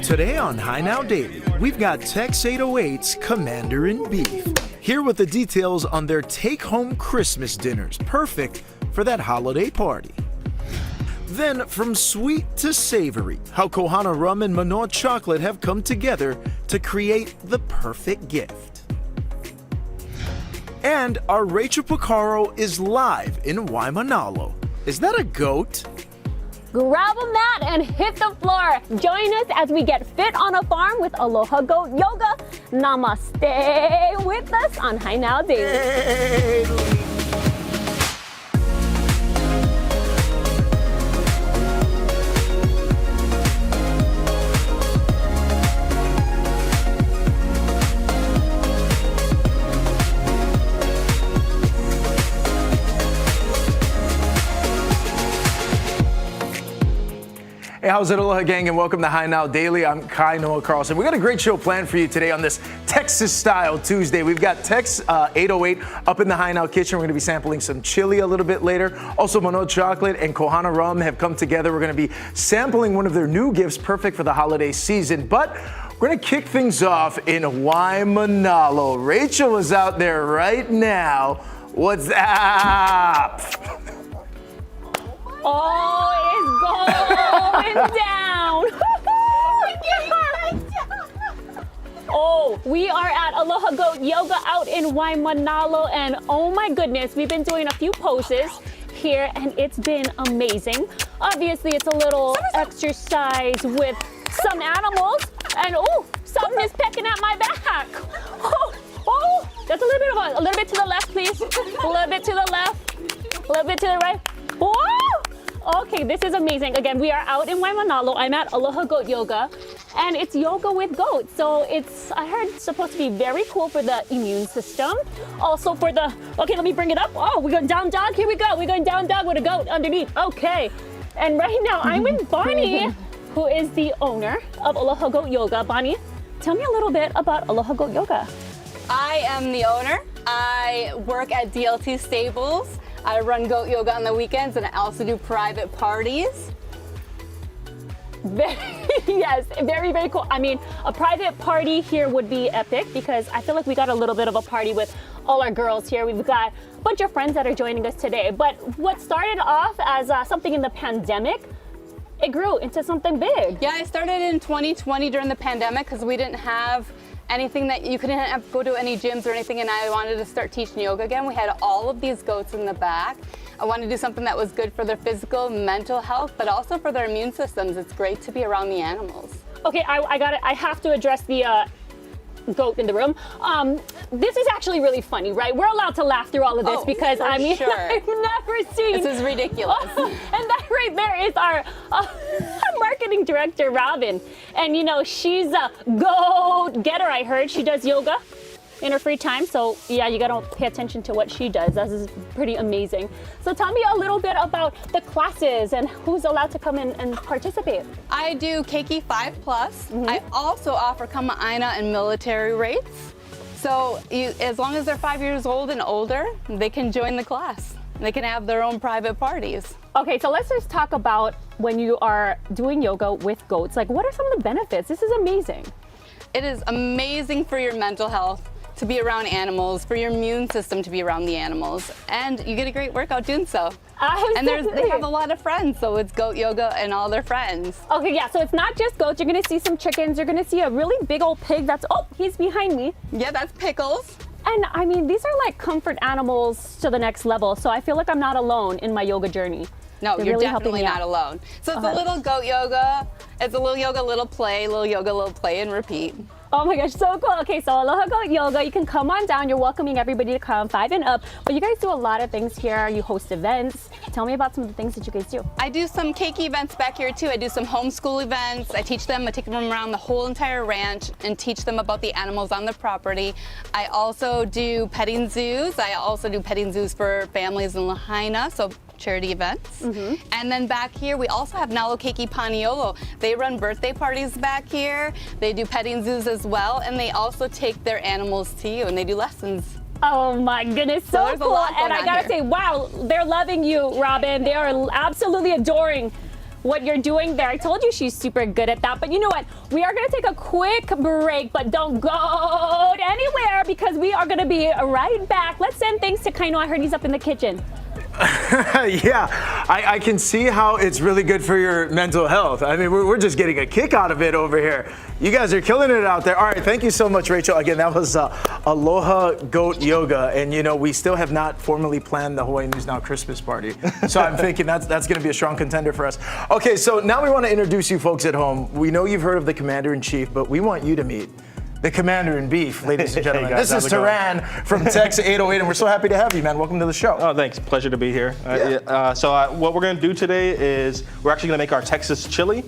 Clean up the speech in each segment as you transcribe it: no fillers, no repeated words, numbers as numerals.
Today on High Now Daily, we've got Tex 808's Commander in Beef, here with the details on their take-home Christmas dinners, perfect for that holiday party. Then, from sweet to savory, how Kohana rum and Manoa chocolate have come together to create the perfect gift. And our Rachel Picaro is live in Waimanalo. Is that a goat? Grab a mat and hit the floor. Join us as we get fit on a farm with Aloha Goat Yoga. Namaste with us on High Now Daily. Hey, how's it, Aloha gang, and welcome to High Now Daily. I'm Kai Noah Carlson. We got a great show planned for you today on this Texas-style Tuesday. We've got Tex 808 up in the High Now kitchen. We're going to be sampling some chili a little bit later. Also, Manoa chocolate and Kohana rum have come together. We're going to be sampling one of their new gifts, perfect for the holiday season. But we're going to kick things off in Waimanalo. Rachel is out there right now. What's up? Oh, it's going down. Oh, we are at Aloha Goat Yoga out in Waimanalo, and oh my goodness, we've been doing a few poses here and it's been amazing. Obviously, it's a little exercise with some animals, and oh, something is pecking at my back. Oh, that's a little bit to the left, please. A little bit to the left, a little bit to the right. Whoa! Okay, this is amazing. Again, we are out in Waimanalo. I'm at Aloha Goat Yoga, and it's yoga with goats. So I heard it's supposed to be very cool for the immune system. Also for the, okay, let me bring it up. Oh, we're going down dog. Here we go. We're going down dog with a goat underneath. Okay. And right now I'm with Bonnie, who is the owner of Aloha Goat Yoga. Bonnie, tell me a little bit about Aloha Goat Yoga. I am the owner. I work at DLT Stables. I run goat yoga on the weekends, and I also do private parties. Yes, very, very cool. I mean, a private party here would be epic because I feel like we got a little bit of a party with all our girls here. We've got a bunch of friends that are joining us today. But what started off as something in the pandemic, it grew into something big. Yeah, I started in 2020 during the pandemic because we didn't have anything that you couldn't go to any gyms or anything, and I wanted to start teaching yoga again. We had all of these goats in the back. I wanted to do something that was good for their physical, mental health, but also for their immune systems. It's great to be around the animals. Okay, I got it. I have to address the goat in the room. This is actually really funny, right? We're allowed to laugh through all of this because I mean, sure. I've never seen. This is ridiculous. And that right there is our marketing director, Robin. And you know, she's a goat getter, I heard. She does yoga in her free time. So yeah, you gotta pay attention to what she does. This is pretty amazing. So tell me a little bit about the classes and who's allowed to come in and participate. I do Keiki 5+. I also offer Kama'aina and military rates. So as long as they're 5 years old and older, they can join the class. They can have their own private parties. Okay, so let's just talk about when you are doing yoga with goats. Like, what are some of the benefits? This is amazing. It is amazing for your mental health to be around animals, for your immune system to be around the animals, and you get a great workout doing so. And they have a lot of friends, so it's goat yoga and all their friends. Okay, yeah, so it's not just goats. You're gonna see some chickens. You're gonna see a really big old pig that's, oh, he's behind me. Yeah, that's Pickles. And I mean, these are like comfort animals to the next level, so I feel like I'm not alone in my yoga journey. No, you're really definitely not alone. So it's a little goat yoga. It's a little yoga, little play, little yoga, little play, and repeat. Oh my gosh, so cool. Okay, so Aloha Goat Yoga, you can come on down. You're welcoming everybody to come 5 and up. But you guys do a lot of things here. You host events. Tell me about some of the things that you guys do. I do some keiki events back here too. I do some homeschool events. I teach them, I take them around the whole entire ranch and teach them about the animals on the property. I also do petting zoos. I also do petting zoos for families in Lahaina, so charity events. And then back here, we also have Nalo Keiki Paniolo. They run birthday parties back here. They do petting zoos as well, and they also take their animals to you, and they do lessons. Oh my goodness, so cool. And I gotta say, wow, they're loving you, Robin. They are absolutely adoring what you're doing there. I told you she's super good at that. But you know what? We are going to take a quick break, but don't go anywhere because we are going to be right back. Let's send things to Kaino. I heard he's up in the kitchen. Yeah, I can see how it's really good for your mental health. I mean, we're just getting a kick out of it over here. You guys are killing it out there. All right, thank you so much, Rachel. Again, that was Aloha Goat Yoga. And, you know, we still have not formally planned the Hawaii News Now Christmas party. So I'm thinking that's going to be a strong contender for us. Okay, so now we want to introduce you folks at home. We know you've heard of the Commander-in-Chief, but we want you to meet the Commander-in-Beef, ladies and gentlemen. Hey guys, this is Taran from Tex 808, and we're so happy to have you, man. Welcome to the show. Oh, thanks. Pleasure to be here. What we're going to do today is we're actually going to make our Texas chili.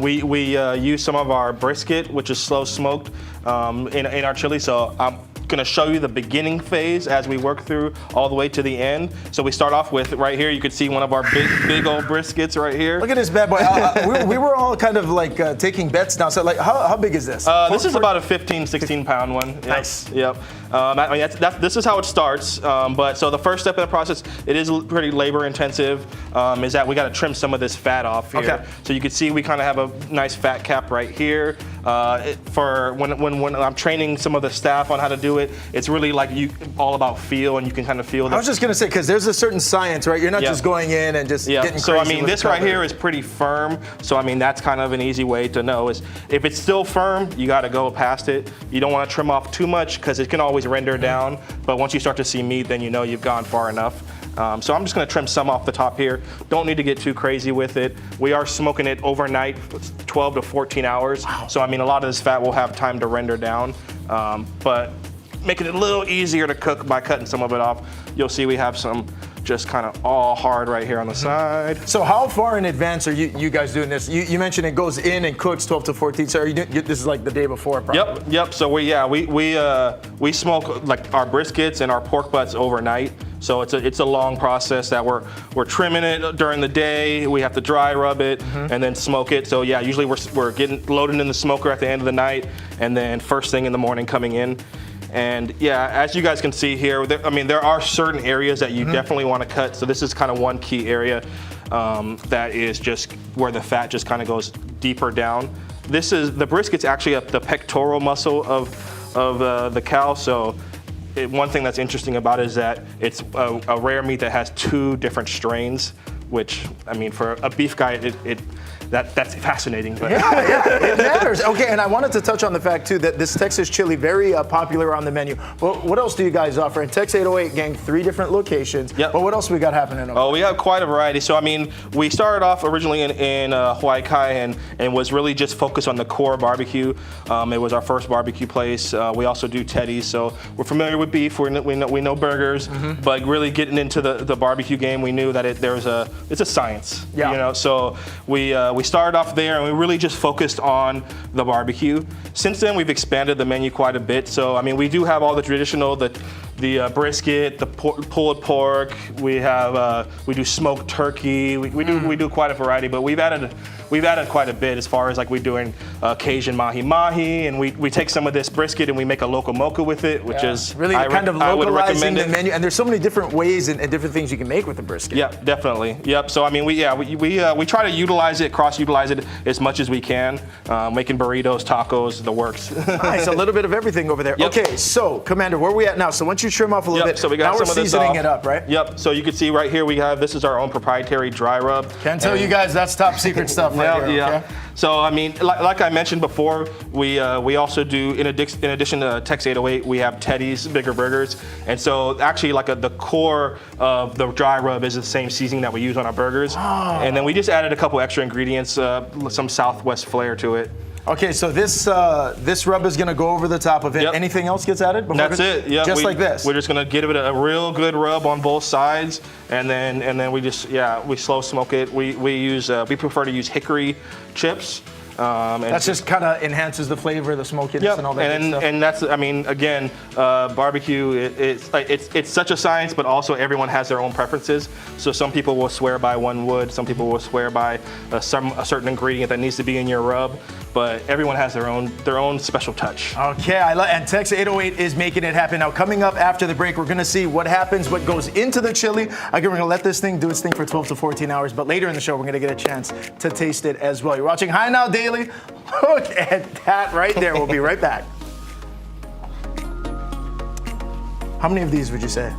We use some of our brisket, which is slow smoked, in our chili. So I'm going to show you the beginning phase as we work through all the way to the end. So we start off with right here. You can see one of our big old briskets right here. Look at this bad boy. We were all kind of like taking bets now. So like, how big is this? This is about a 15, 16 pound one. Yep. Nice. Yep. I mean, this is how it starts. So the first step in the process, it is pretty labor intensive, is that we got to trim some of this fat off here. Okay. So you can see we kind of have a nice fat cap right here. For when I'm training some of the staff on how to do it, it's really like all about feel, and you can kind of feel. I was just gonna say, because there's a certain science, right? You're not just going in and just getting crazy. So I mean, with this the right color. here is pretty firm. So I mean, that's kind of an easy way to know is if it's still firm, you got to go past it. You don't want to trim off too much because it can always render down. But once you start to see meat, then you know you've gone far enough. So I'm just going to trim some off the top here. Don't need to get too crazy with it. We are smoking it overnight, 12 to 14 hours. Wow. So I mean, a lot of this fat will have time to render down. But making it a little easier to cook by cutting some of it off. You'll see we have some just kind of all hard right here on the side. So how far in advance are you guys doing this? You mentioned it goes in and cooks 12 to 14. So this is like the day before, probably. Yep. So we smoke like our briskets and our pork butts overnight. So it's a long process that we're trimming it during the day. We have to dry rub it and then smoke it. So yeah, usually we're getting loaded in the smoker at the end of the night, and then first thing in the morning coming in. And yeah, as you guys can see here, there are certain areas that you definitely want to cut. So this is kind of one key area that is just where the fat just kind of goes deeper down. The brisket's actually up the pectoral muscle of the cow. So one thing that's interesting about it is that it's a rare meat that has 2 different strains, which I mean, for a beef guy, that's fascinating. But Yeah, it matters. Okay, and I wanted to touch on the fact too that this Texas chili very popular on the menu. Well, what else do you guys offer? In Tex 808, gang, 3 different locations. Yep. But what else we got happening? Oh, we have quite a variety. So I mean, we started off originally in Hawaii Kai and was really just focused on the core barbecue. It was our first barbecue place. We also do Teddy's, so we're familiar with beef. We know burgers, but really getting into the barbecue game, we knew that it's a science. Yeah. You know, so we started off there and we really just focused on the barbecue. Since then, we've expanded the menu quite a bit. So I mean, we do have all the traditional, the brisket, the pulled pork. We do smoked turkey. We do quite a variety, but we've added quite a bit as far as like we're doing Cajun mahi-mahi, and we take some of this brisket and we make a local mocha with it, which is really kind of localizing the menu. And there's so many different ways and different things you can make with the brisket. Yeah, definitely. Yep. So I mean, we try to utilize it, cross-utilize it as much as we can, making burritos, tacos, the works. Nice, a little bit of everything over there. Yep. Okay, so Commander, where are we at now? So once you trim off a little bit, so we got now we're some of this seasoning off. it up, right? Yep. So you can see right here this is our own proprietary dry rub. Can't tell you guys that's top secret stuff right here. Yeah. Okay? So I mean, like I mentioned before, we also do in addition to Tex 808, we have Teddy's bigger burgers, and so actually like the core of the dry rub is the same seasoning that we use on our burgers, and then we just added a couple extra ingredients, some Southwest flair to it. Okay, so this rub is gonna go over the top of it. Yep. Anything else gets added? That's it. Yeah, just like this. We're just gonna give it a real good rub on both sides, and then we slow smoke it. We prefer to use hickory chips. And That's just kind of enhances the flavor, the smokiness, and all that good stuff. And that's, I mean, again, barbecue, it's such a science, but also everyone has their own preferences. So some people will swear by one wood, some people will swear by a certain ingredient that needs to be in your rub, but everyone has their own special touch. Okay, and Tex 808 is making it happen. Now, coming up after the break, we're gonna see what happens, what goes into the chili. Again, we're gonna let this thing do its thing for 12 to 14 hours, but later in the show, we're gonna get a chance to taste it as well. You're watching High Now Daily. Look at that right there. We'll be right back. How many of these would you say?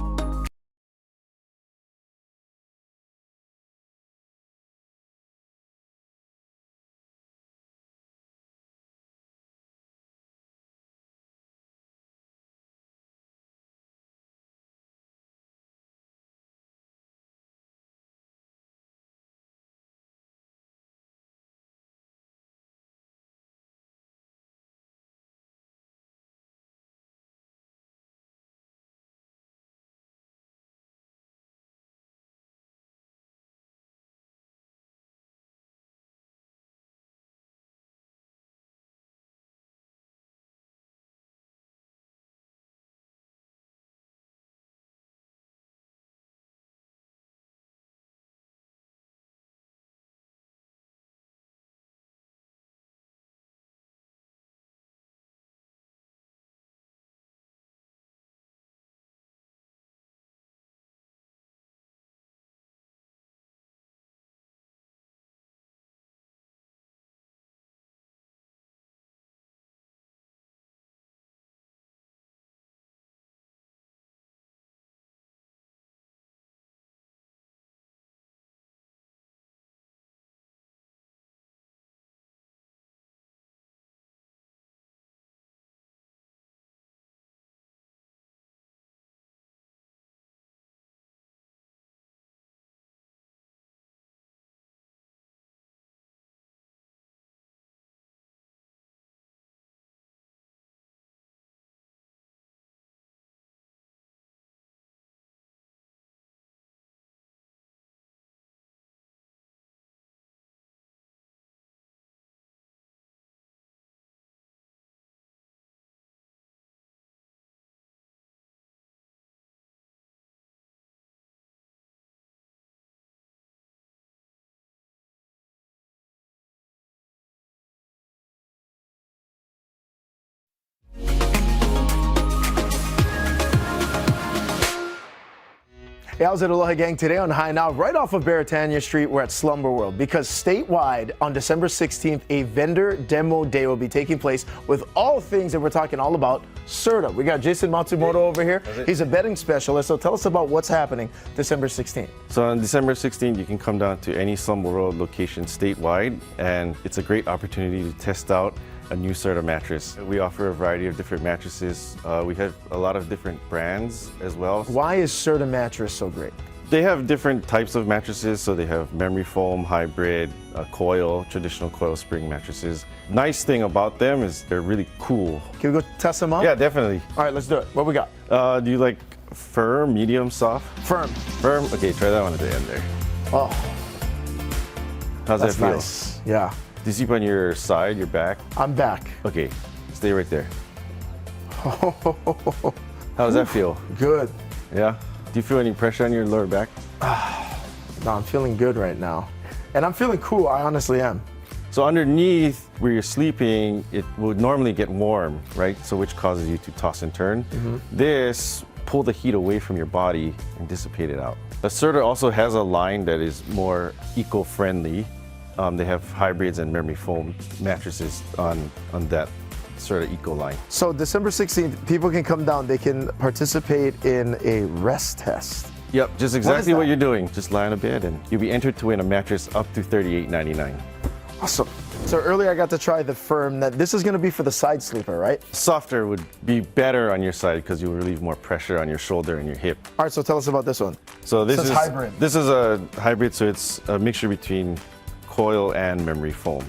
Hey, how's it, Aloha Gang? Today on High Now, right off of Baratania Street, we're at Slumber World because statewide on December 16th, a vendor demo day will be taking place with all things that we're talking all about Serta. We got Jason Matsumoto over here. He's a bedding specialist, so tell us about what's happening December 16th. So on December 16th, you can come down to any Slumber World location statewide, and it's a great opportunity to test out a new Serta mattress. We offer a variety of different mattresses. We have a lot of different brands as well. Why is Serta mattress so great? They have different types of mattresses, so they have memory foam, hybrid, coil, traditional coil spring mattresses. Nice thing about them is they're really cool. Can we go test them out? Yeah, definitely. All right, let's do it. What we got? Do you like firm, medium, soft? Firm. Firm? Okay, try that one at the end there. Oh, How's that's that feel? nice. Yeah, Do you sleep on your side, your back? I'm back. Okay, stay right there. How does that feel? Good. Yeah? Do you feel any pressure on your lower back? No, I'm feeling good right now. And I'm feeling cool, I honestly am. So underneath where you're sleeping, it would normally get warm, right? So which causes you to toss and turn. This pull the heat away from your body and dissipate it out. The Serta also has a line that is more eco-friendly. They have hybrids and memory foam mattresses on that Serta eco line. So December 16th, people can come down, they can participate in a rest test. Yep, just exactly that? what you're doing. Just lie on a bed and you'll be entered to win a mattress up to $38.99. Awesome. So earlier I got to try the firm. This is gonna be for the side sleeper, right? Softer would be better on your side because you'll relieve more pressure on your shoulder and your hip. All right, so tell us about this one. So this Says is hybrid. This is a hybrid, so it's a mixture between coil and memory foam.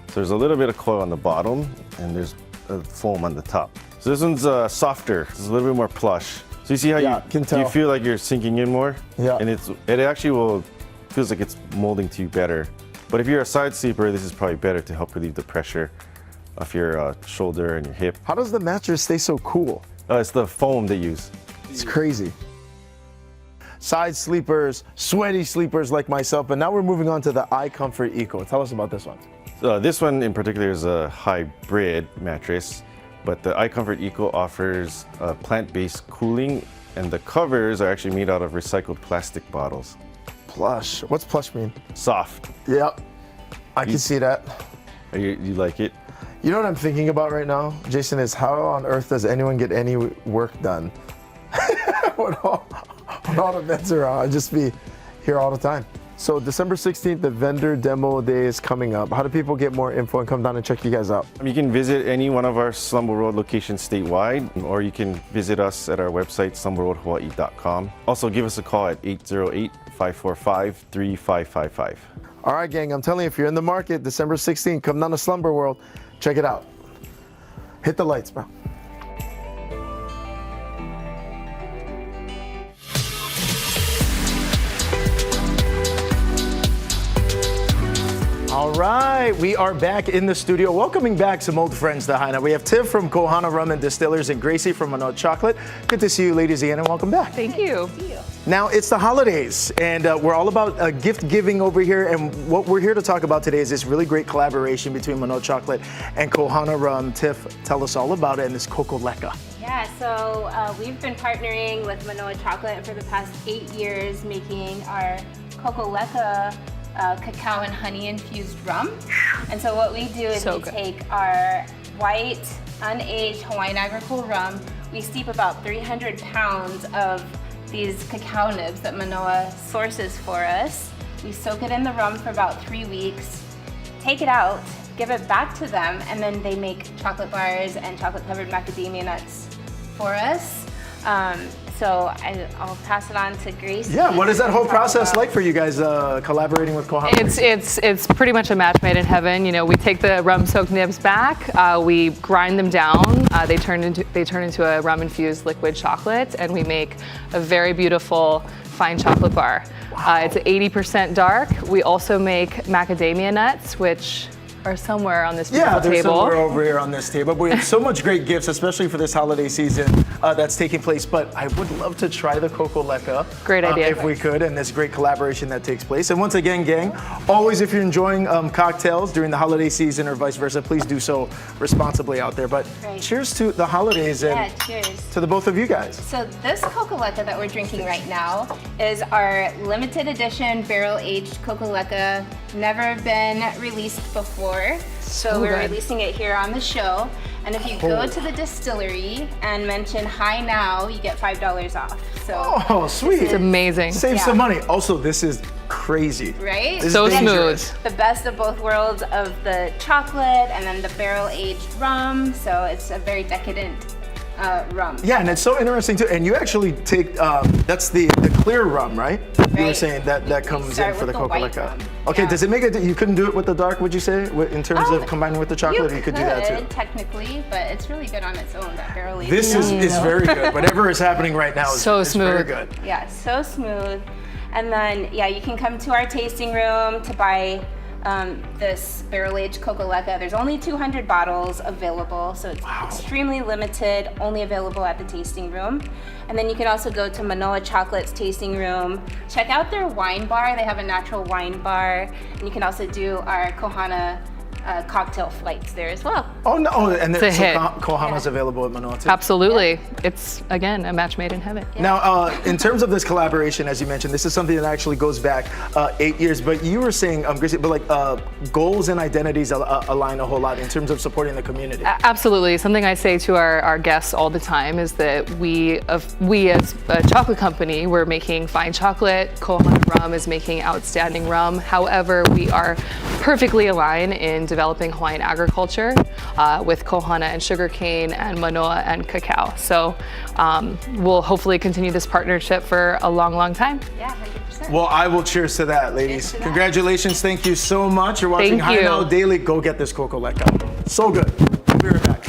So there's a little bit of coil on the bottom and there's a foam on the top. So this one's softer. It's a little bit more plush. So you see how can tell. you feel like you're sinking in more? Yeah. And it actually feels like it's molding to you better But if you're a side sleeper, this is probably better to help relieve the pressure of your shoulder and your hip. How does the mattress stay so cool? It's the foam they use. It's crazy. Side sleepers, sweaty sleepers like myself, but now we're moving on to the iComfort Eco. Tell us about this one. This one in particular is a hybrid mattress, but the iComfort Eco offers plant-based cooling, and the covers are actually made out of recycled plastic bottles. Plush. What's plush mean? Soft. Yep. I can see that. You like it? You know what I'm thinking about right now, Jason, is how on earth does anyone get any work done when all the vets are on? I'd just be here all the time. So December 16th, the vendor demo day is coming up. How do people get more info and come down and check you guys out? You can visit any one of our Slumber World locations statewide, or you can visit us at our website, slumberworldhawaii.com. Also, give us a call at 808-545-3555. All right, gang, I'm telling you, if you're in the market, December 16th, come down to Slumber World. Check it out. Hit the lights, bro. All right, we are back in the studio, welcoming back some old friends to Haina. We have Tiff from Kohana Rum and Distillers and Gracie from Manoa Chocolate. Good to see you ladies again, and welcome back. Thank you. Now, it's the holidays, and we're all about gift giving over here, and what we're here to talk about today is this really great collaboration between Manoa Chocolate and Kohana Rum. Tiff, tell us all about it and this Coco Leka. Yeah, so we've been partnering with Manoa Chocolate for the past 8 years, making our Coco Leka cacao and honey infused rum. And so what we do is we take our white, unaged Hawaiian agricole rum, we steep about 300 pounds of these cacao nibs that Manoa sources for us. We soak it in the rum for about 3 weeks, take it out, give it back to them, and then they make chocolate bars and chocolate covered macadamia nuts for us. So I'll pass it on to Grace. Yeah, what is that whole process like for you guys collaborating with Kohana? It's pretty much a match made in heaven. You know, we take the rum soaked nibs back, we grind them down, they turn into a rum infused liquid chocolate, and we make a very beautiful fine chocolate bar. Wow. It's 80% dark. We also make macadamia nuts, which are somewhere on this beautiful they're table. somewhere over here on this table. But we have so much great gifts, especially for this holiday season that's taking place. But I would love to try the Coco Leka. Great idea. If we could, and this great collaboration that takes place. And once again, gang, always if you're enjoying cocktails during the holiday season or vice versa, please do so responsibly out there. But cheers to the holidays and cheers to the both of you guys. So this Coco Leka that we're drinking right now is our limited edition barrel aged Coco Leka, never been released before. So we're releasing it here on the show. And if you go to the distillery and mention "Hi Now," you get $5 off. So sweet. It's amazing. Save some money. Also, this is crazy. Right? This so is smooth. The best of both worlds of the chocolate and then the barrel aged rum. So it's a very decadent rum. Yeah, and it's so interesting too. And you actually take that's the clear rum, right? You were saying that comes in for the Coco Leka. Okay, does it make it? You couldn't do it with the dark, would you say, in terms of combining with the chocolate? You could do that too. Technically, but it's really good on its own. That barrel aged. This is very good. Whatever is happening right now is so is smooth. very good. Yeah, so smooth. And then you can come to our tasting room to buy this barrel-aged Coco Leka. There's only 200 bottles available, so it's extremely limited, only available at the tasting room. And then you can also go to Manoa Chocolate's tasting room, check out their wine bar. They have a natural wine bar. And you can also do our Kohana cocktail flights there as well. Oh no! And It's a hit. Kohana's available at Manoa too. Absolutely. It's, again, a match made in heaven. Now, in terms of this collaboration, as you mentioned, this is something that actually goes back 8 years. But you were saying, Gracie, but like goals and identities align a whole lot in terms of supporting the community. Absolutely. Something I say to our guests all the time is that we as a chocolate company, we're making fine chocolate. Kohana Rum is making outstanding rum. However, we are perfectly aligned in developing Hawaiian agriculture with Kohana and sugarcane and Manoa and cacao. So we'll hopefully continue this partnership for a long, long time. Yeah, 100%. Well, I will cheers to that, ladies. To that. Congratulations. Thank you so much. You're watching Thank you. High Now Daily. Go get this Coco Leka. So good. We'll be right back.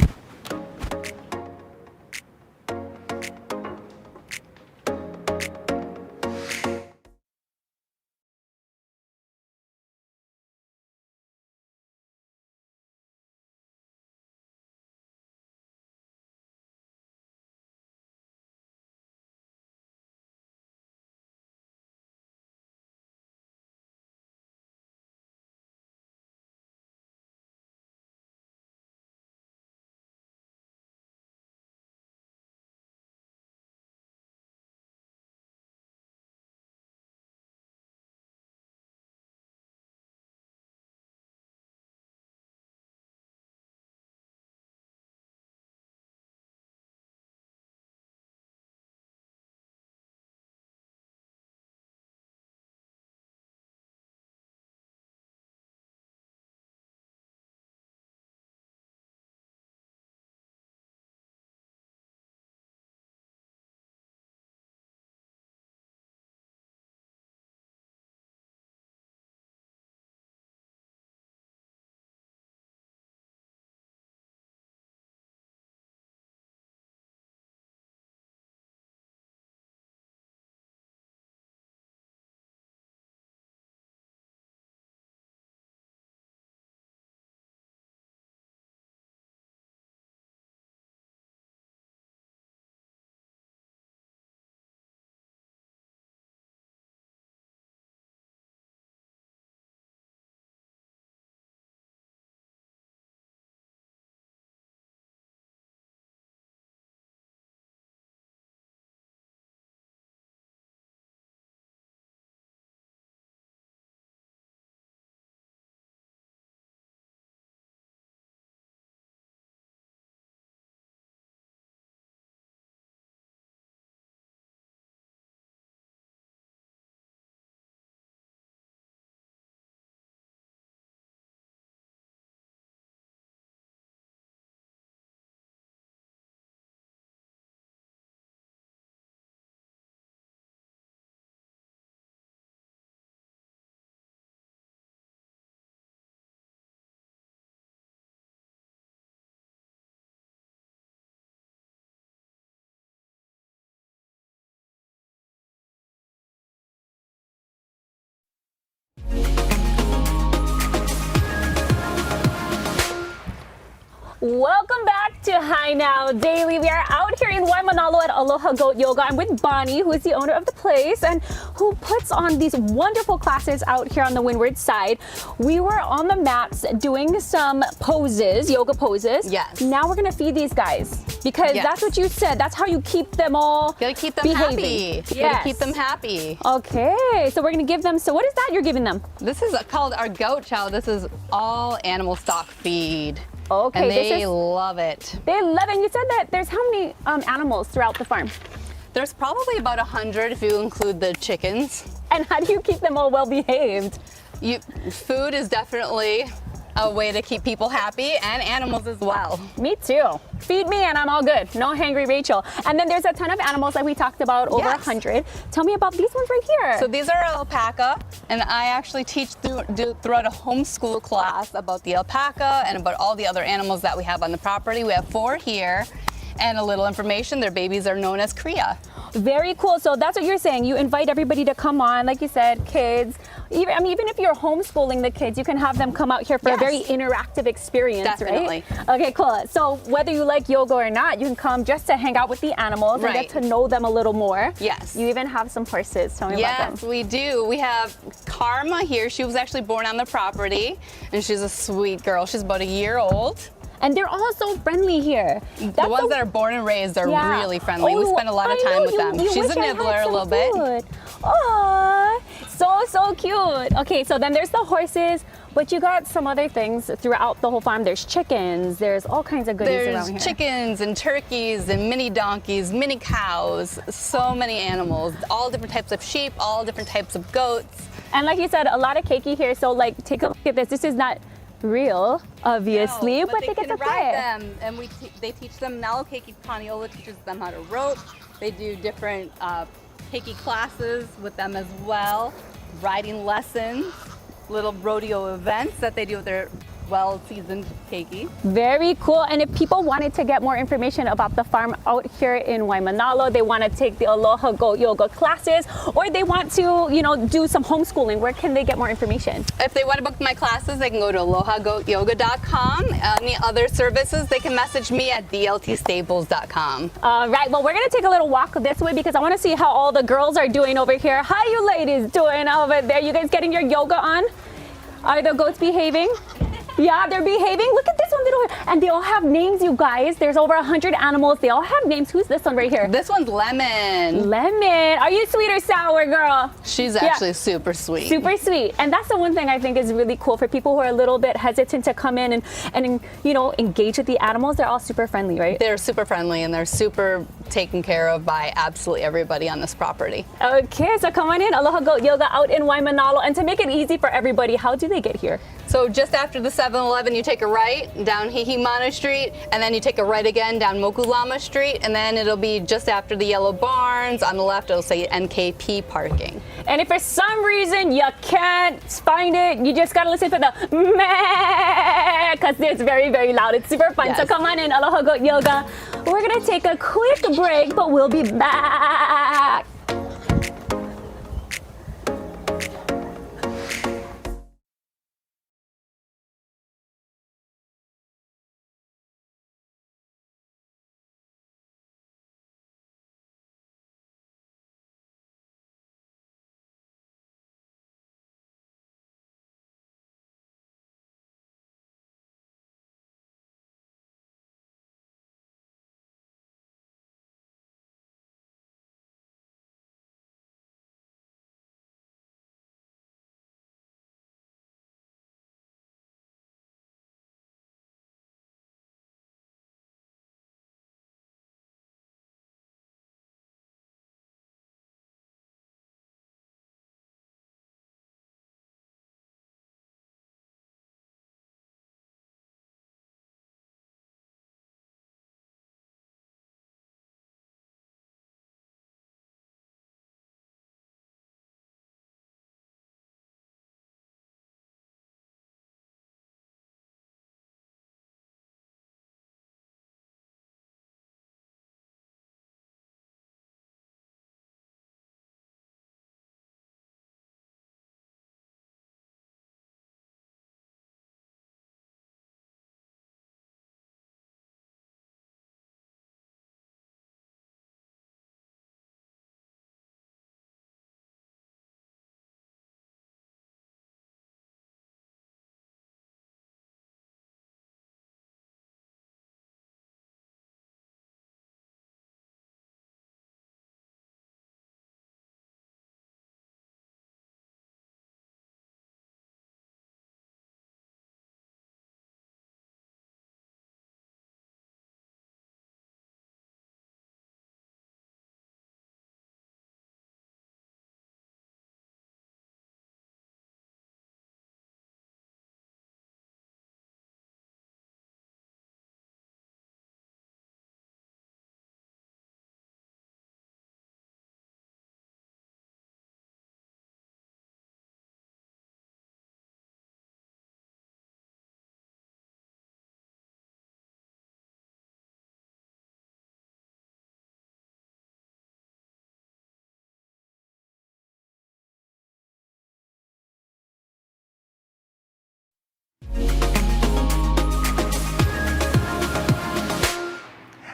Welcome back to Hi Now Daily. We are out here in Waimanalo at Aloha Goat Yoga. I'm with Bonnie, who is the owner of the place and who puts on these wonderful classes out here on the windward side. We were on the mats doing some poses, yoga poses. Yes. Now we're gonna feed these guys because that's what you said. That's how you keep them all You gotta keep them behaving. happy. You gotta keep them happy. Okay, so we're gonna give them, so what is that you're giving them? This is called our goat chow. This is all animal stock feed. Okay, And this they is, love it. they love it. And you said that there's how many animals throughout the farm? There's probably about 100 if you include the chickens. And how do you keep them all well behaved? Food is definitely a way to keep people happy and animals as well. Me too. Feed me and I'm all good. No hangry Rachel. And then there's a ton of animals like we talked about, over 100. Tell me about these ones right here. So these are alpaca, and I actually teach throughout a homeschool class about the alpaca and about all the other animals that we have on the property. We have 4 here. And a little information, their babies are known as cria. Very cool. So that's what you're saying. You invite everybody to come on, like you said, kids. Even if you're homeschooling the kids, you can have them come out here for a very interactive experience, Definitely. right? Okay, cool. So whether you like yoga or not, you can come just to hang out with the animals and get to know them a little more. Yes. You even have some horses. Tell me about them. Yes, we do. We have Karma here. She was actually born on the property, and she's a sweet girl. She's about a year old. And they're all so friendly here. The ones that are born and raised are really friendly. We spend a lot of time with them. She's a nibbler a little bit. Oh, so cute. Okay, so then there's the horses, but you got some other things throughout the whole farm. There's chickens. There's all kinds of goodies around here. There's chickens and turkeys and mini donkeys, mini cows, so many animals, all different types of sheep, all different types of goats. And like you said, a lot of keiki here. So like, take a look at this. This is not real, obviously, but they get to ride play. them, and they teach them. Nalo Keiki Paniola teaches them how to rope. They do different keiki classes with them as well, riding lessons, little rodeo events that they do with their well-seasoned keiki. Very cool. And if people wanted to get more information about the farm out here in Waimanalo, they want to take the Aloha Goat Yoga classes, or they want to, do some homeschooling, where can they get more information? If they want to book my classes, they can go to alohagoatyoga.com. Any other services, they can message me at dltstables.com. All right, well, we're going to take a little walk this way because I want to see how all the girls are doing over here. How you ladies doing over there? You guys getting your yoga on? Are the goats behaving? Yeah, they're behaving. Look at this one little, and they all have names, you guys. There's over 100 animals. They all have names. Who's this one right here? This one's Lemon. Lemon. Are you sweet or sour, girl? She's actually super sweet. Super sweet. And that's the one thing I think is really cool for people who are a little bit hesitant to come in and engage with the animals. They're all super friendly, right? They're super friendly, and they're super taken care of by absolutely everybody on this property. Okay, so come on in. Aloha Goat Yoga out in Waimanalo. And to make it easy for everybody, how do they get here? So just after the 7-Eleven, you take a right down Hihimana Street, and then you take a right again down Mokulama Street, and then it'll be just after the Yellow Barns. On the left, it'll say NKP parking. And if for some reason you can't find it, you just gotta listen for the meh, because it's very, very loud. It's super fun. So come on in, Aloha Goat Yoga. We're gonna take a quick break, but we'll be back.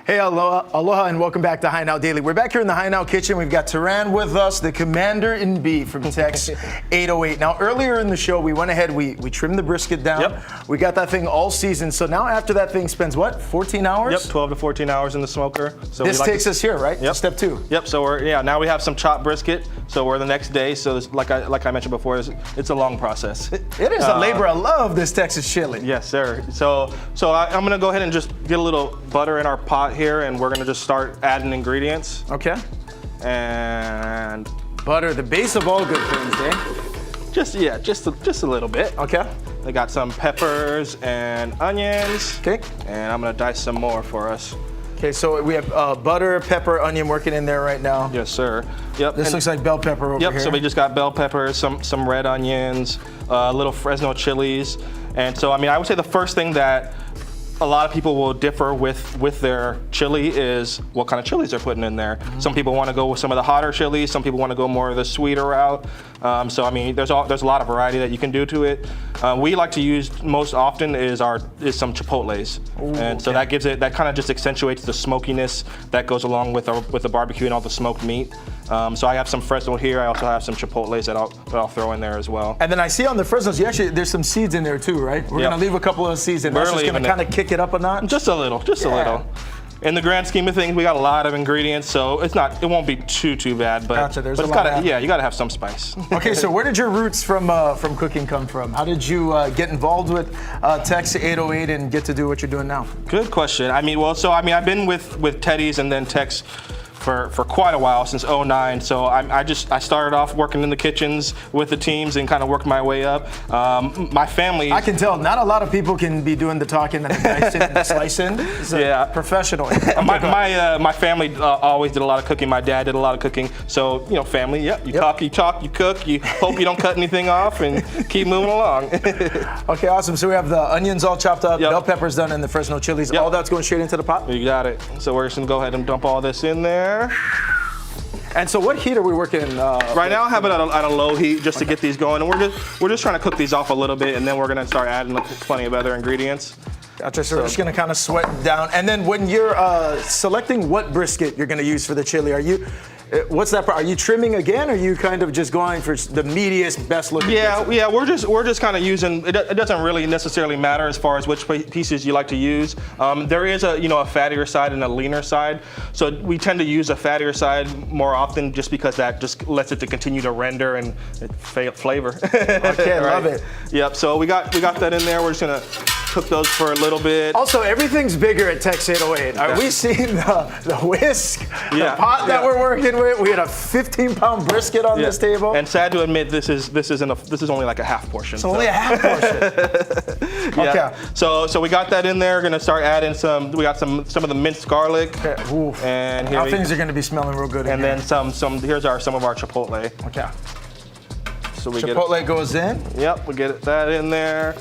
Hey, aloha, and welcome back to High Now Daily. We're back here in the High Now kitchen. We've got Taran with us, the commander in beef from Tex 808. Now, earlier in the show, we went ahead, we trimmed the brisket down. Yep. We got that thing all seasoned. So now after that thing spends what, 14 hours? Yep, 12 to 14 hours in the smoker. So This takes us here, right? Yep. Step 2. Yep. So now we have some chopped brisket. So we're the next day. So this, like I mentioned before, it's a long process. It is a labor of love, this Texas chili. Yes, sir. So I'm gonna go ahead and just get a little butter in our pot here, and we're gonna just start adding ingredients. Okay. And Butter, the base of all good things, eh? just a little bit. Okay. I got some peppers and onions. Okay. And I'm gonna dice some more for us. Okay, so we have butter, pepper, onion working in there right now. Yes, sir. Yep. This looks like bell pepper over here. So we just got bell peppers, some red onions, little Fresno chilies. And so, I would say the first thing that a lot of people will differ with their chili is what kind of chilies they're putting in there. Some people want to go with some of the hotter chilies. Some people want to go more of the sweeter route. So there's a lot of variety that you can do to it. We like to use most often is some chipotles, and so that kind of just accentuates the smokiness that goes along with the barbecue and all the smoked meat. So I have some Fresno here. I also have some chipotles that I'll throw in there as well. And then I see on the Fresnos, there's some seeds in there too, right? We're gonna leave a couple of seeds in. That's just gonna kind of kick it up a notch. Just a little. In the grand scheme of things, we got a lot of ingredients, so it won't be too bad. But, Gotcha, but you gotta have some spice. Okay, so where did your roots from cooking come from? How did you get involved with Tex 808 and get to do what you're doing now? Good question. I've been with Teddy's and then Tex for quite a while, since '09. So I started off working in the kitchens with the teams and kind of worked my way up. My family. I can tell not a lot of people can be doing the talking and the dicing and the slicing. It's professional. My family always did a lot of cooking. My dad did a lot of cooking. So family. Yep. You talk, you cook. You hope you don't cut anything off and keep moving along. Okay, awesome. So we have the onions all chopped up, bell peppers done, and the Fresno chilies. All that's going straight into the pot. You got it. So we're just gonna go ahead and dump all this in there. And so what heat are we working right now? I have it at a low heat just to get these going, and we're just trying to cook these off a little bit, and then we're gonna start adding plenty of other ingredients. Gotcha. So we're just gonna kind of sweat it down. And then when you're selecting what brisket you're gonna use for the chili, what's that? Are you trimming again, or are you kind of just going for the meatiest, best looking? Yeah. We're just kind of using. It doesn't really necessarily matter as far as which pieces you like to use. There is a fattier side and a leaner side. So we tend to use a fattier side more often, just because that just lets it to continue to render and flavor. Okay, right? Love it. Yep. So we got that in there. We're just gonna cook those for a little bit. Also, everything's bigger at Tex 808. Are we seeing the whisk, the pot that we're working with? We had a 15-pound brisket on this table. And sad to admit, this is only like a half portion. It's only a half portion. Okay. So we got that in there. We're gonna start adding some. We got some of the minced garlic. Okay. And now things are gonna be smelling real good. And then some. Here's some of our chipotle. Okay. So chipotle goes in. Yep. We get that in there.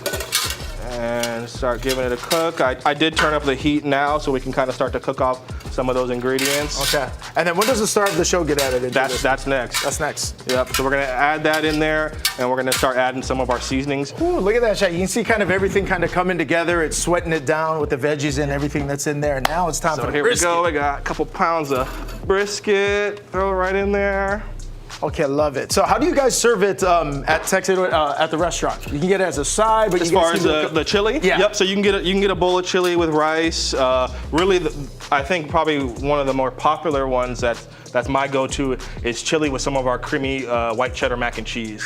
And start giving it a cook. I did turn up the heat now, so we can kind of start to cook off some of those ingredients. Okay. And then when does the start of the show get added into this? That's next. That's next. Yep. So we're gonna add that in there, and we're gonna start adding some of our seasonings. Ooh, look at that shot. You can see kind of everything kind of coming together. It's sweating it down with the veggies and everything that's in there. And now it's time for the brisket. So here we go. We got a couple pounds of brisket. Throw it right in there. Okay, love it. So how do you guys serve it at Tex 808 at the restaurant? You can get it as a side, but as far as the chili, yeah. Yep. So you can get a bowl of chili with rice. Really, I think probably one of the more popular ones that's my go-to is chili with some of our creamy white cheddar mac and cheese.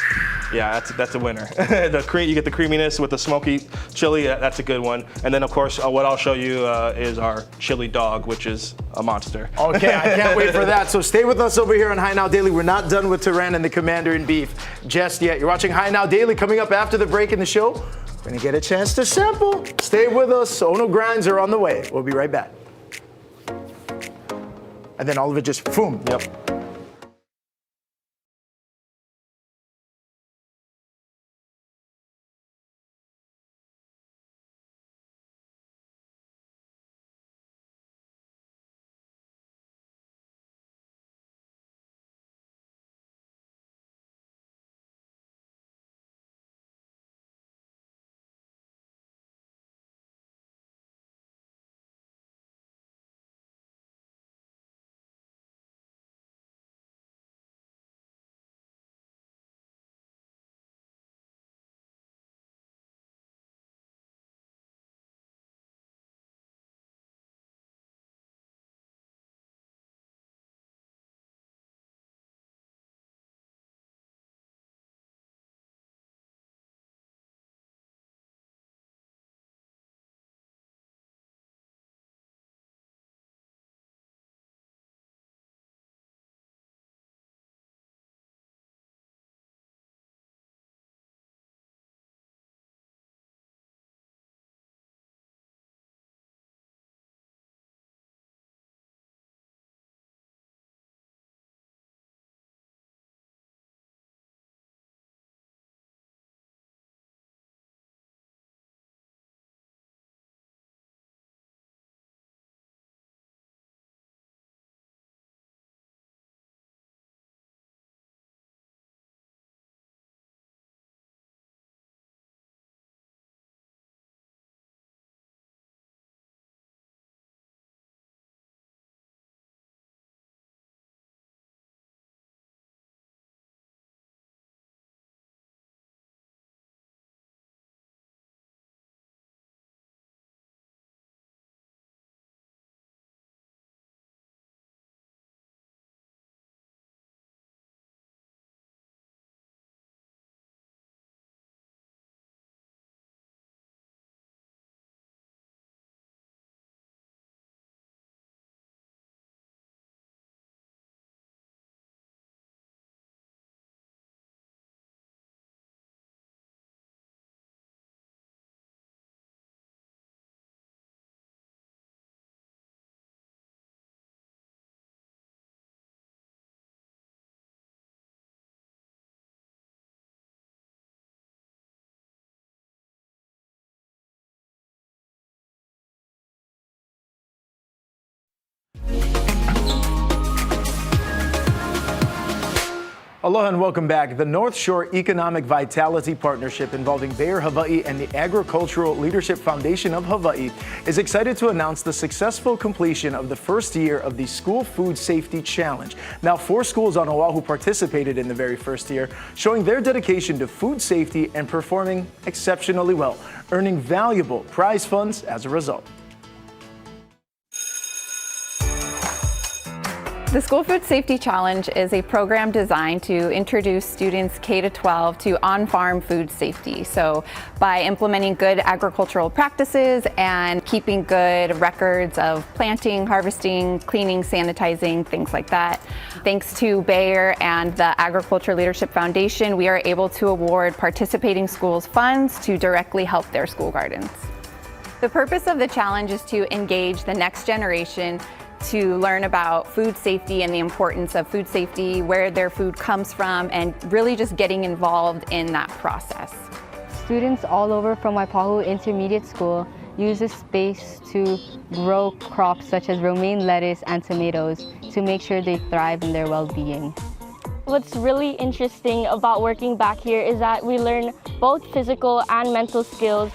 Yeah, that's a winner. You get the creaminess with the smoky chili. That's a good one. And then of course, what I'll show you is our chili dog, which is a monster. Okay, I can't wait for that. So stay with us over here on High Now Daily. We're not done with Taran and the Commander in Beef just yet. You're watching High Now Daily. Coming up after the break in the show, we're gonna get a chance to sample. Stay with us. Ono grinds are on the way. We'll be right back. And then all of it just boom. Yep. Aloha and welcome back. The North Shore Economic Vitality Partnership involving Bayer Hawaii and the Agricultural Leadership Foundation of Hawaii is excited to announce the successful completion of the first year of the School Food Safety Challenge. Now, 4 schools on Oahu participated in the very first year, showing their dedication to food safety and performing exceptionally well, earning valuable prize funds as a result. The School Food Safety Challenge is a program designed to introduce students K-12 to on-farm food safety. So by implementing good agricultural practices and keeping good records of planting, harvesting, cleaning, sanitizing, things like that. Thanks to Bayer and the Agriculture Leadership Foundation, we are able to award participating schools funds to directly help their school gardens. The purpose of the challenge is to engage the next generation to learn about food safety and the importance of food safety, where their food comes from, and really just getting involved in that process. Students all over from Waipahu Intermediate School use this space to grow crops such as romaine lettuce and tomatoes to make sure they thrive in their well-being. What's really interesting about working back here is that we learn both physical and mental skills.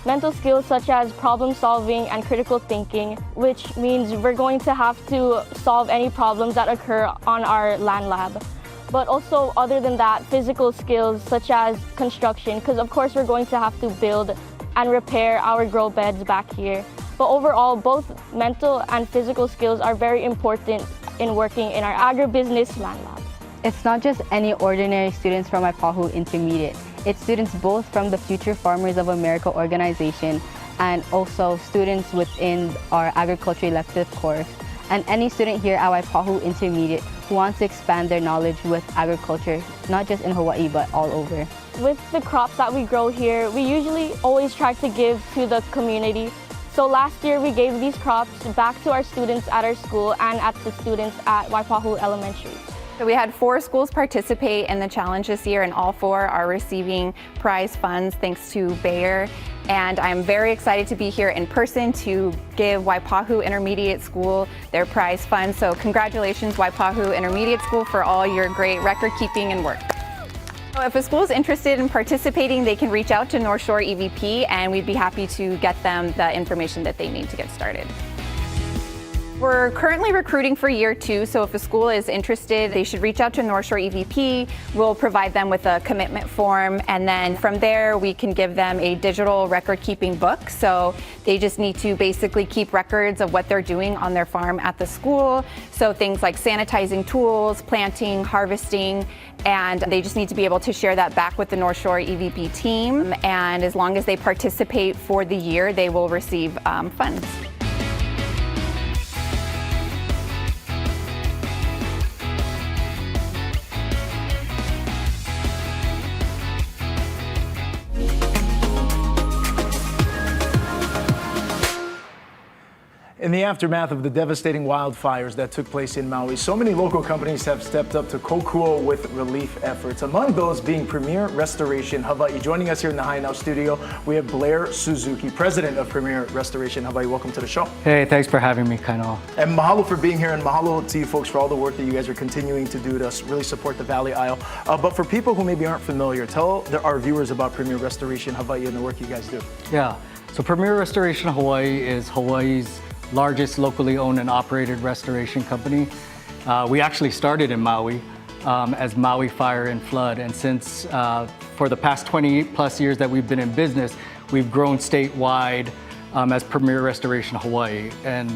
Mental skills such as problem solving and critical thinking, which means we're going to have to solve any problems that occur on our land lab. But also, other than that, physical skills such as construction, because of course we're going to have to build and repair our grow beds back here. But overall, both mental and physical skills are very important in working in our agribusiness land lab. It's not just any ordinary students from Waipahu Intermediate. It's students both from the Future Farmers of America organization and also students within our agriculture elective course, and any student here at Waipahu Intermediate who wants to expand their knowledge with agriculture, not just in Hawaii but all over. With the crops that we grow here, we usually always try to give to the community. So last year we gave these crops back to our students at our school and at the students at Waipahu Elementary. So we had 4 schools participate in the challenge this year, and all 4 are receiving prize funds thanks to Bayer. And I'm very excited to be here in person to give Waipahu Intermediate School their prize fund. So congratulations, Waipahu Intermediate School, for all your great record keeping and work. So if a school is interested in participating, they can reach out to North Shore EVP, and we'd be happy to get them the information that they need to get started. We're currently recruiting for year 2, so if a school is interested, they should reach out to North Shore EVP. We'll provide them with a commitment form, and then from there we can give them a digital record-keeping book. So they just need to basically keep records of what they're doing on their farm at the school. So things like sanitizing tools, planting, harvesting, and they just need to be able to share that back with the North Shore EVP team. And as long as they participate for the year, they will receive funds. In the aftermath of the devastating wildfires that took place in Maui, so many local companies have stepped up to kokuo with relief efforts, among those being Premier Restoration Hawaii. Joining us here in the High Now studio, we have Blair Suzuki, President of Premier Restoration Hawaii. Welcome to the show. Hey, thanks for having me, Kainoa. And mahalo for being here, and mahalo to you folks for all the work that you guys are continuing to do to really support the Valley Isle. But for people who maybe aren't familiar, tell our viewers about Premier Restoration Hawaii and the work you guys do. Yeah, so Premier Restoration Hawaii is Hawaii's largest locally owned and operated restoration company. We actually started in Maui as Maui Fire and Flood, and since for the past 20 plus years that we've been in business, we've grown statewide as Premier Restoration Hawaii. And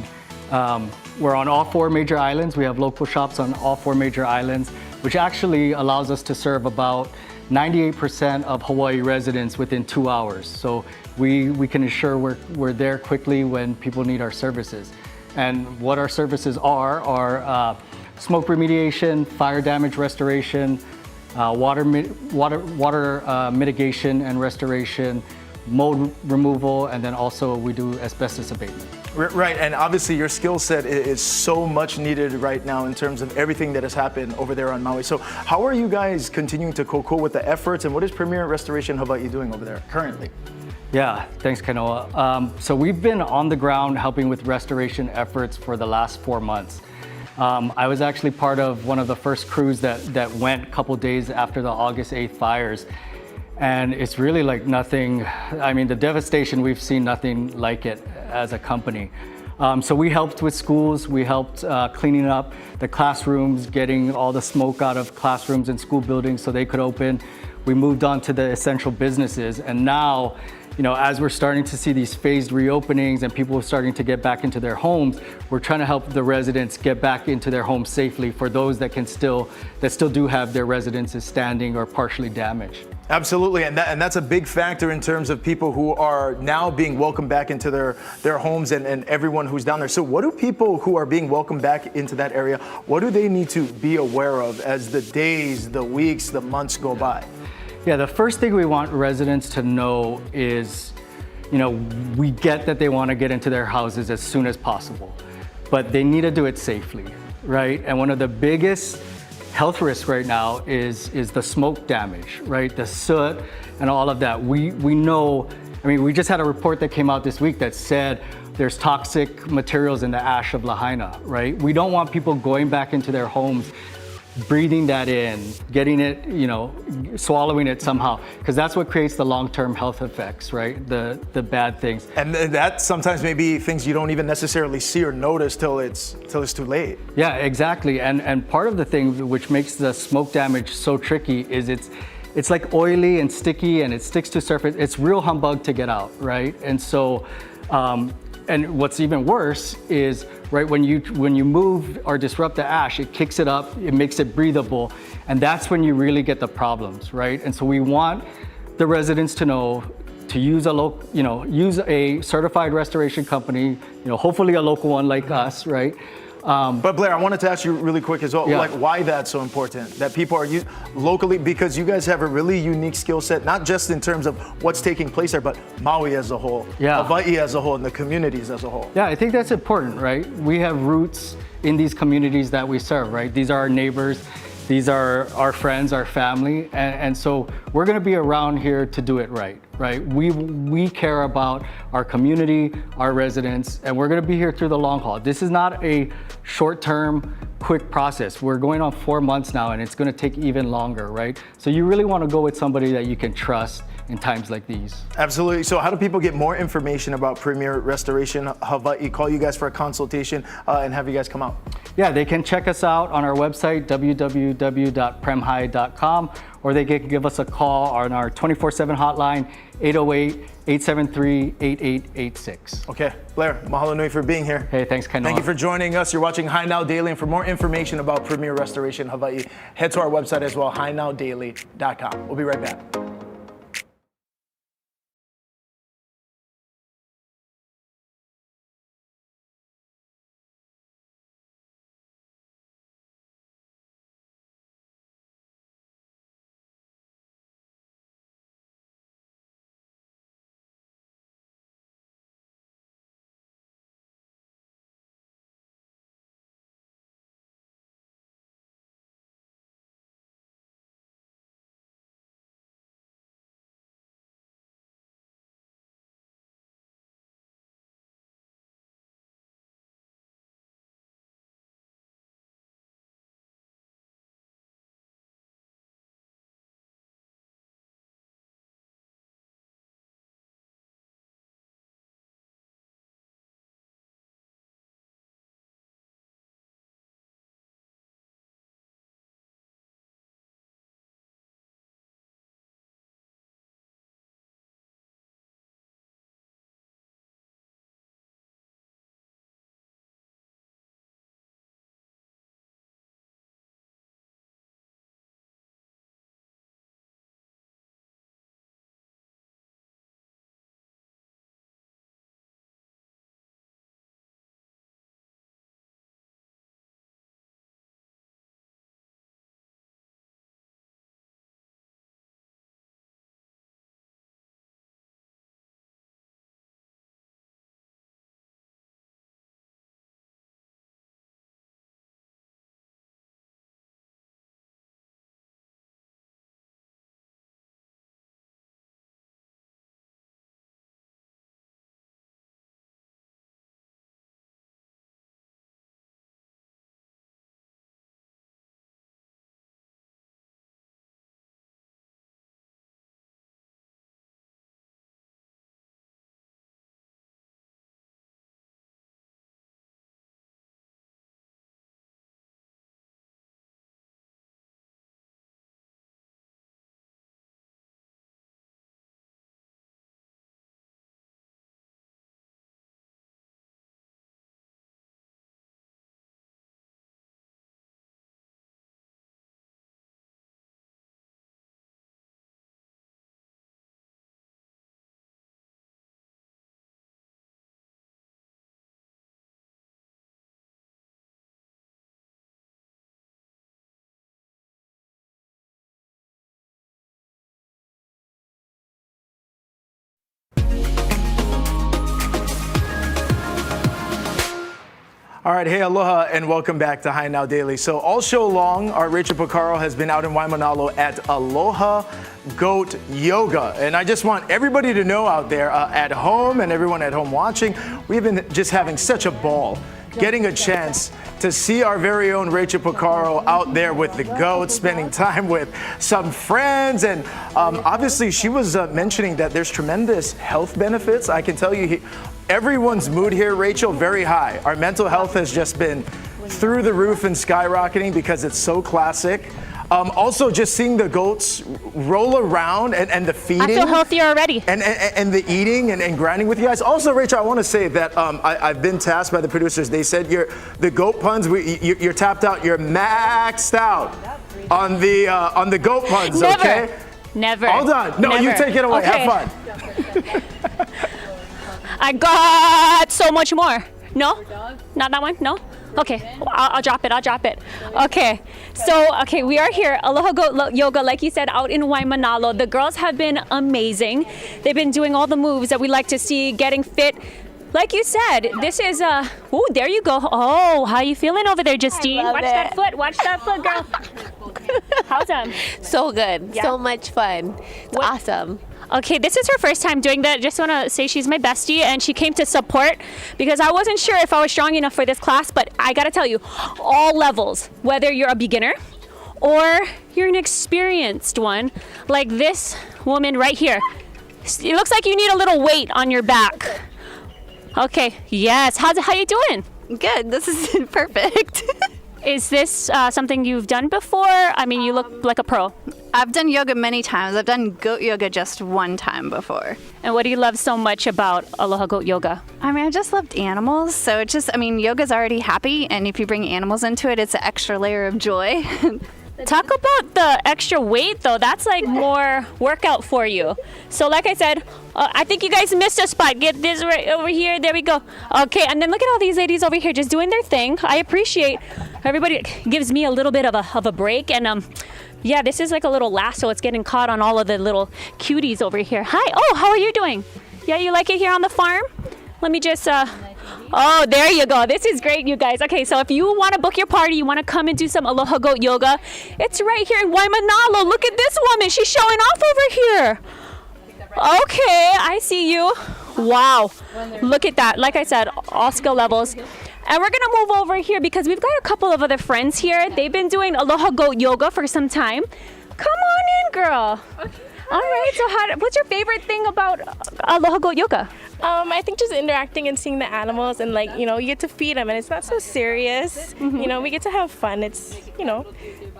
we're on all 4 major islands. We have local shops on all 4 major islands, which actually allows us to serve about 98% of Hawaii residents within 2 hours. So we can ensure we're there quickly when people need our services. And what our services are smoke remediation, fire damage restoration, water mitigation and restoration, mold removal, and then also we do asbestos abatement. Right, and obviously your skill set is so much needed right now in terms of everything that has happened over there on Maui. So how are you guys continuing to kokuo with the efforts, and what is Premier Restoration Hawaii doing over there currently? Yeah, thanks, Kainoa. So we've been on the ground helping with restoration efforts for the last 4 months. I was actually part of one of the first crews that went a couple days after the August 8th fires. And it's really like nothing, I mean, the devastation, we've seen nothing like it as a company. So we helped with schools, we helped cleaning up the classrooms, getting all the smoke out of classrooms and school buildings so they could open. We moved on to the essential businesses, and now, you know, as we're starting to see these phased reopenings and people are starting to get back into their homes, we're trying to help the residents get back into their homes safely for those that still do have their residences standing or partially damaged. Absolutely, and that's a big factor in terms of people who are now being welcomed back into their homes and everyone who's down there. So what do people who are being welcomed back into that area, what do they need to be aware of as the days, the weeks, the months go by? Yeah, the first thing we want residents to know is, you know, we get that they want to get into their houses as soon as possible, but they need to do it safely, right? And one of the biggest health risks right now is the smoke damage, right? The soot and all of that. We know, I mean, we just had a report that came out this week that said there's toxic materials in the ash of Lahaina, right? We don't want people going back into their homes, breathing that in, getting it, you know, swallowing it somehow, because that's what creates the long-term health effects, right? The bad things. And that sometimes may be things you don't even necessarily see or notice till it's too late. Yeah, exactly. And part of the thing which makes the smoke damage so tricky is it's like oily and sticky and it sticks to surface. It's real humbug to get out, right? And so, and what's even worse is, right, when you move or disrupt the ash, it kicks it up, it makes it breathable, and that's when you really get the problems, right? And so we want the residents to know to use use a certified restoration company, you know, hopefully a local one like us, right? But Blair, I wanted to ask you really quick as well, like why that's so important, that people are locally, because you guys have a really unique skill set, not just in terms of what's taking place there, but Maui as a whole, Hawaii as a whole, and the communities as a whole. Yeah, I think that's important, right? We have roots in these communities that we serve, right? These are our neighbors, these are our friends, our family, and so we're gonna be around here to do it right? We care about our community, our residents, and we're gonna be here through the long haul. This is not a short-term, quick process. We're going on 4 months now, and it's gonna take even longer, right? So you really wanna go with somebody that you can trust in times like these. Absolutely. So how do people get more information about Premier Restoration Hawaii? Call you guys for a consultation and have you guys come out? Yeah, they can check us out on our website, www.premhigh.com, or they can give us a call on our 24/7 hotline, 808-873-8886. Okay, Blair, mahalo nui for being here. Hey, thanks, Kainoa. Thank you for joining us. You're watching High Now Daily, and for more information about Premier Restoration Hawaii, head to our website as well, highnowdaily.com. We'll be right back. All right, hey, aloha, and welcome back to High Now Daily. So all show long, our Rachel Picaro has been out in Waimanalo at Aloha Goat Yoga. And I just want everybody to know out there at home and everyone at home watching, we've been just having such a ball getting a chance to see our very own Rachel Picaro out there with the goats, spending time with some friends. And obviously she was mentioning that there's tremendous health benefits. I can tell you, everyone's mood here, Rachel, very high. Our mental health has just been through the roof and skyrocketing because it's so classic. Also, just seeing the goats roll around and the feeding. I feel healthier already. And the eating and grinding with you guys. Also, Rachel, I want to say that I've been tasked by the producers. They said the goat puns, you're tapped out. You're maxed out on the goat puns, Never. okay? Never. Hold on. No, Never. you take it away. Okay. Have fun. I got so much more. No? Not that one? No? Okay, I'll drop it. Okay, so, we are here, Aloha Goat Yoga, like you said, out in Waimanalo. The girls have been amazing. They've been doing all the moves that we like to see, getting fit. Like you said, this is, ooh, there you go. Oh, how you feeling over there, Justine? Watch that foot, girl. How's that? So good, Yeah. so much fun. It's awesome. Okay, this is her first time doing that. Just want to say she's my bestie, and she came to support because I wasn't sure if I was strong enough for this class, but I got to tell you, all levels, whether you're a beginner or you're an experienced one, like this woman right here. It looks like you need a little weight on your back. Okay, yes. How you doing? Good, this is perfect. Is this something you've done before? I mean, you look like a pro. I've done yoga many times. I've done goat yoga just one time before. And what do you love so much about Aloha Goat Yoga? I mean, I just loved animals. So it's just, yoga's already happy. And if you bring animals into it, it's an extra layer of joy. Talk about the extra weight, though. That's like more workout for you. So like I said, I think you guys missed a spot. Get this right over here. There we go. Okay, and then look at all these ladies over here just doing their thing. I appreciate everybody gives me a little bit of a break. And yeah, this is like a little lasso. It's getting caught on all of the little cuties over here. Hi. Oh, how are you doing? Yeah, you like it here on the farm? Let me just... Oh, there you go. This is great, you guys. Okay, so if you want to book your party, you want to come and do some Aloha Goat Yoga, it's right here in Waimanalo. Look at this woman. She's showing off over here. Okay, I see you. Wow. Look at that. Like I said, all skill levels. And we're going to move over here because we've got a couple of other friends here. They've been doing Aloha Goat Yoga for some time. Come on in, girl. Okay. All right, so what's your favorite thing about Aloha Goat Yoga? I think just interacting and seeing the animals and you get to feed them and it's not so serious. We get to have fun. It's,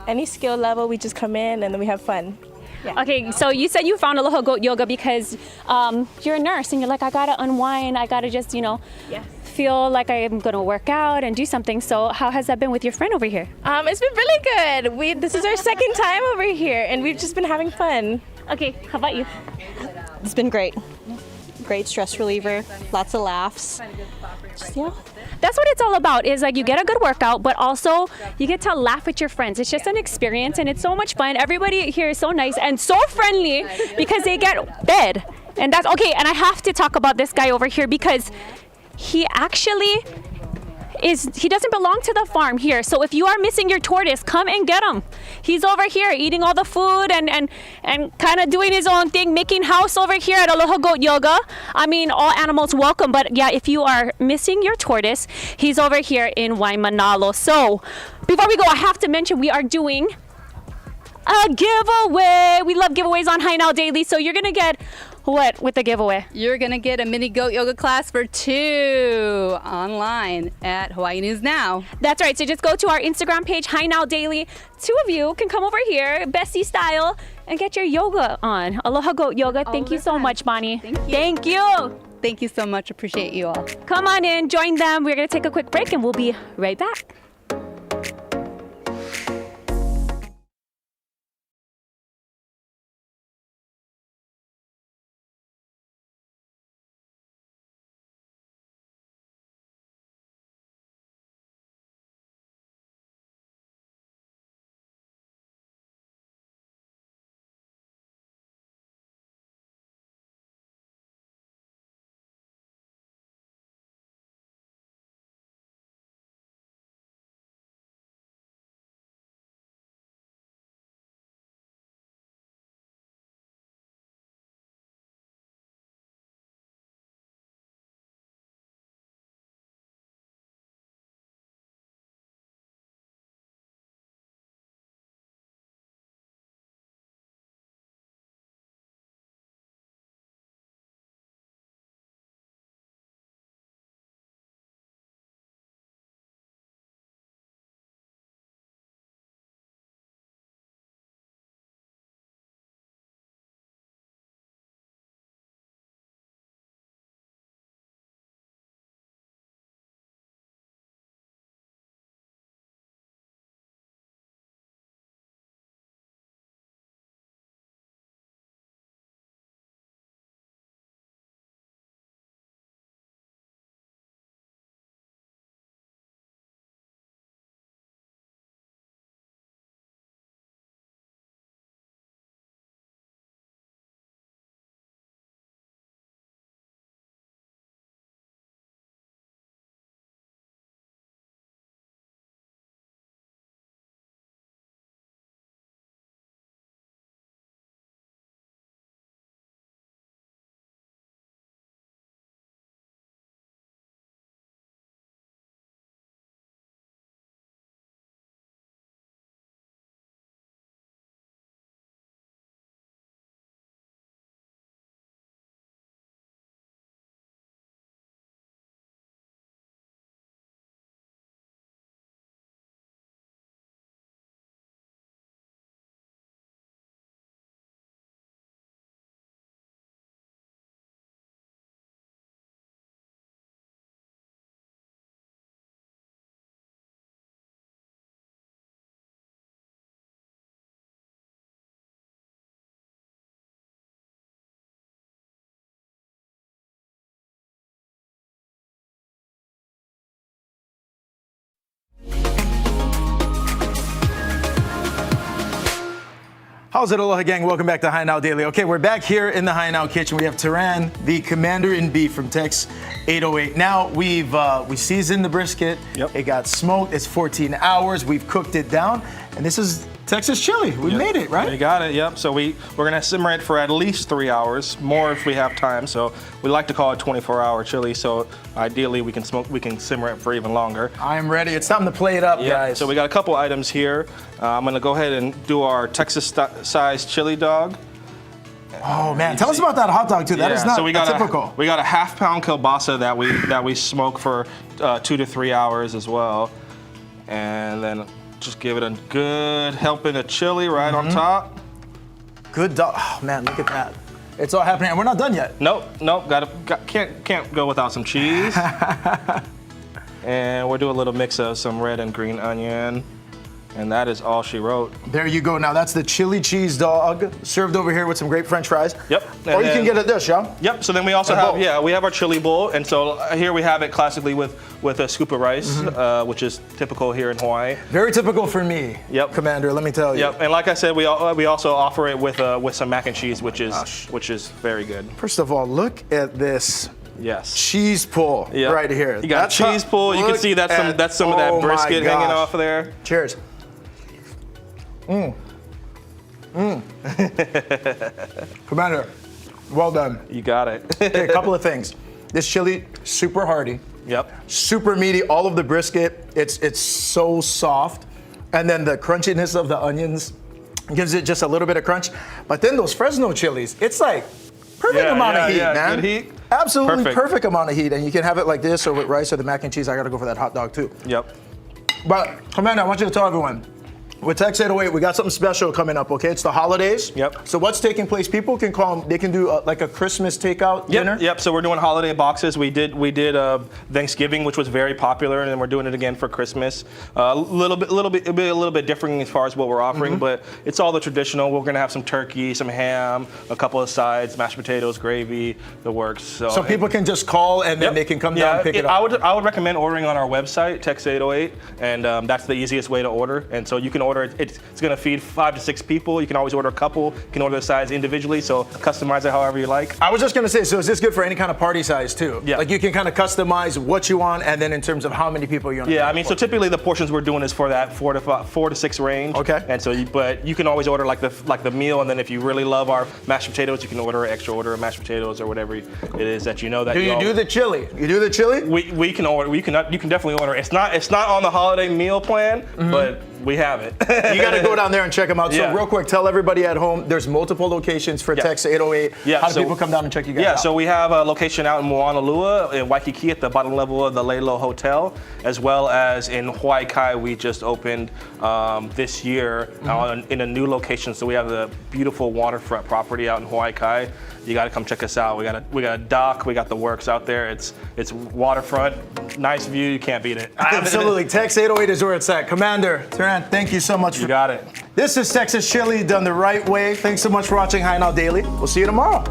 any skill level, we just come in and then we have fun. Yeah. Okay, so you said you found Aloha Goat Yoga because you're a nurse and you're like, I gotta unwind, I gotta just, Yes. feel like I'm gonna work out and do something. So how has that been with your friend over here? It's been really good. This is our second time over here and we've just been having fun. Okay, how about you? It's been great. Great stress reliever, lots of laughs. Yeah. That's what it's all about, is like you get a good workout, but also you get to laugh with your friends. It's just an experience and it's so much fun. Everybody here is so nice and so friendly because they get fed. And that's okay. And I have to talk about this guy over here because he actually he doesn't belong to the farm here. So if you are missing your tortoise, come and get him. He's over here eating all the food and kind of doing his own thing, making house over here at Aloha Goat Yoga. I mean, all animals welcome, but yeah, if you are missing your tortoise, he's over here in Waimanalo. So before we go, I have to mention we are doing a giveaway. We love giveaways on High Now Daily. So you're gonna get what with the giveaway? You're going to get a mini goat yoga class for 2 online at Hawaii News Now. That's right. So just go to our Instagram page, High Now Daily. 2 of you can come over here, bestie style, and get your yoga on. Aloha Goat Yoga. Thank you so much, Bonnie. Thank you. Thank you. Thank you so much. Appreciate you all. Come on in, join them. We're going to take a quick break and we'll be right back. How's it, Aloha Gang? Welcome back to High Now Daily. Okay, we're back here in the High Now kitchen. We have Taran, the commander in beef from Tex 808. Now we seasoned the brisket. Yep. It got smoked. It's 14 hours. We've cooked it down, and this is Texas chili. We made it, right? We got it. Yep. So we're gonna simmer it for at least 3 hours, more if we have time. So we like to call it 24-hour chili. So ideally, we can simmer it for even longer. I am ready. It's time to play it up, guys. So we got a couple items here. I'm gonna go ahead and do our Texas-sized chili dog. Oh man, tell us about that hot dog too. That is not typical. We got a half-pound kielbasa that we smoke for 2 to 3 hours as well, and then just give it a good helping of chili right on top. Good dog. Oh man, look at that. It's all happening, and we're not done yet. Nope. Can't go without some cheese. And we'll do a little mix of some red and green onion. And that is all she wrote. There you go. Now that's the chili cheese dog served over here with some great French fries. Yep. Or you can get it this, yeah? Yep. So then we also have, we have our chili bowl. And so here we have it classically with a scoop of rice, which is typical here in Hawaii. Very typical for me, Commander, let me tell you. Yep. And like I said, we also offer it with some mac and cheese, which is very good. First of all, look at this. Yes. Cheese pull right here. You got cheese pull. You can see that's some of that brisket hanging off of there. Cheers. Commander, well done. You got it. Okay, a couple of things. This chili, super hearty. Yep. Super meaty. All of the brisket, it's so soft. And then the crunchiness of the onions gives it just a little bit of crunch. But then those Fresno chilies, it's like perfect amount of heat, man. Good heat. Absolutely perfect amount of heat. And you can have it like this or with rice or the mac and cheese. I gotta go for that hot dog too. Yep. But Commander, I want you to tell everyone, with Tex 808, we got something special coming up, okay? It's the holidays. Yep. So what's taking place? People can call, they can do like a Christmas takeout dinner? Yep, so we're doing holiday boxes. We did Thanksgiving, which was very popular, and then we're doing it again for Christmas. It'll be a little bit different as far as what we're offering, but it's all the traditional. We're gonna have some turkey, some ham, a couple of sides, mashed potatoes, gravy, the works. So people can just call and then they can come down and pick it up. I would recommend ordering on our website, Tex 808, and that's the easiest way to order. And so you can order, it's gonna feed 5 to 6 people. You can always order a couple. You can order the size individually, so customize it however you like. I was just gonna say, so is this good for any kind of party size too? Yeah. Like you can kind of customize what you want, and then in terms of how many people you want. Yeah, I mean, so typically the portions we're doing is for that 4 to 6 range. Okay. And so, but you can always order like the meal, and then if you really love our mashed potatoes, you can order an extra order of mashed potatoes or whatever it is that you know that. Do you do the chili? You do the chili? We can order. You can definitely order. It's not on the holiday meal plan, but we have it. You got to go down there and check them out. So real quick, tell everybody at home, there's multiple locations for Tex 808. How do people come down and check you guys out? Yeah, so we have a location out in Moanalua in Waikiki at the bottom level of the Lelo Hotel, as well as in Hawaii Kai. We just opened this year in a new location. So we have the beautiful waterfront property out in Hawaii Kai. You got to come check us out. We got a dock. We got the works out there. It's waterfront, nice view. You can't beat it. Absolutely. Tex 808 is where it's at. Commander Taran, thank you so much. You got it. This is Texas Chili done the right way. Thanks so much for watching High Now Daily. We'll see you tomorrow.